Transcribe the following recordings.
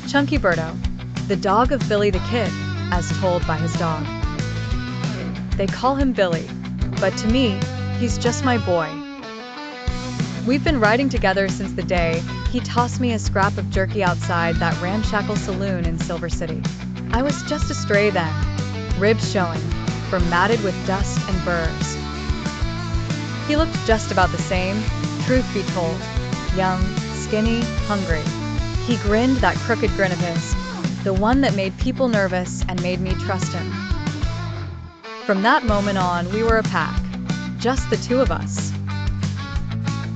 Chunkyberto, the dog of Billy the Kid, as told by his dog. They call him Billy, but to me, he's just my boy. We've been riding together since the day he tossed me a scrap of jerky outside that ramshackle saloon in Silver City. I was just a stray then, ribs showing, matted with dust and burrs. He looked just about the same, truth be told, young, skinny, hungry. He grinned that crooked grin of his, the one that made people nervous and made me trust him. From that moment on, we were a pack, just the two of us.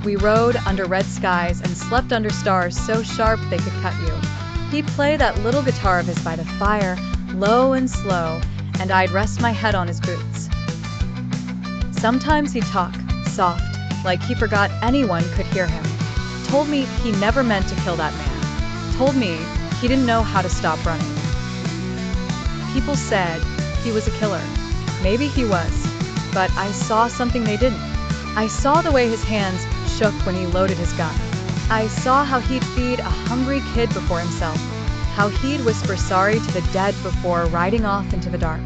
We rode under red skies and slept under stars so sharp they could cut you. He'd play that little guitar of his by the fire, low and slow, and I'd rest my head on his boots. Sometimes he'd talk, soft, like he forgot anyone could hear him. Told me he never meant to kill that man. Told me he didn't know how to stop running. People said he was a killer. Maybe he was, but I saw something they didn't. I saw the way his hands shook when he loaded his gun. I saw how he'd feed a hungry kid before himself, how he'd whisper sorry to the dead before riding off into the dark.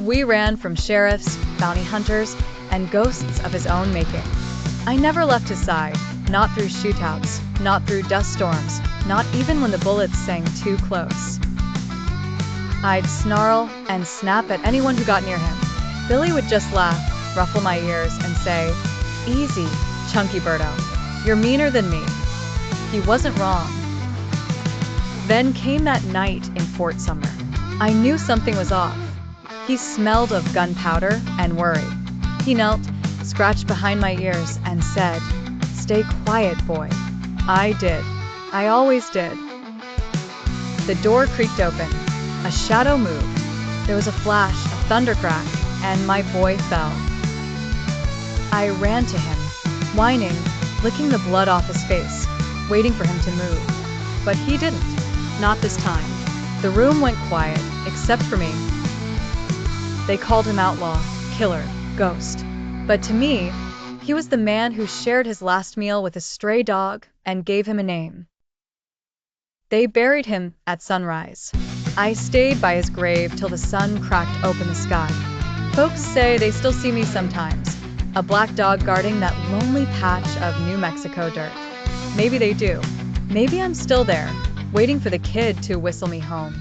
We ran from sheriffs, bounty hunters, and ghosts of his own making. I never left his side, not through shootouts, not through dust storms, not even when the bullets sang too close. I'd snarl and snap at anyone who got near him. Billy would just laugh, ruffle my ears, and say, "Easy, Chunkyberto. You're meaner than me." He wasn't wrong. Then came that night in Fort Sumner. I knew something was off. He smelled of gunpowder and worry. He knelt, scratched behind my ears, and said, "Stay quiet, boy." I did. I always did. The door creaked open. A shadow moved. There was a flash, a thundercrack, and my boy fell. I ran to him, whining, licking the blood off his face, waiting for him to move. But he didn't. Not this time. The room went quiet, except for me. They called him outlaw, killer, ghost. But to me, he was the man who shared his last meal with a stray dog and gave him a name. They buried him at sunrise. I stayed by his grave till the sun cracked open the sky. Folks say they still see me sometimes, a black dog guarding that lonely patch of New Mexico dirt. Maybe they do. Maybe I'm still there, waiting for the kid to whistle me home.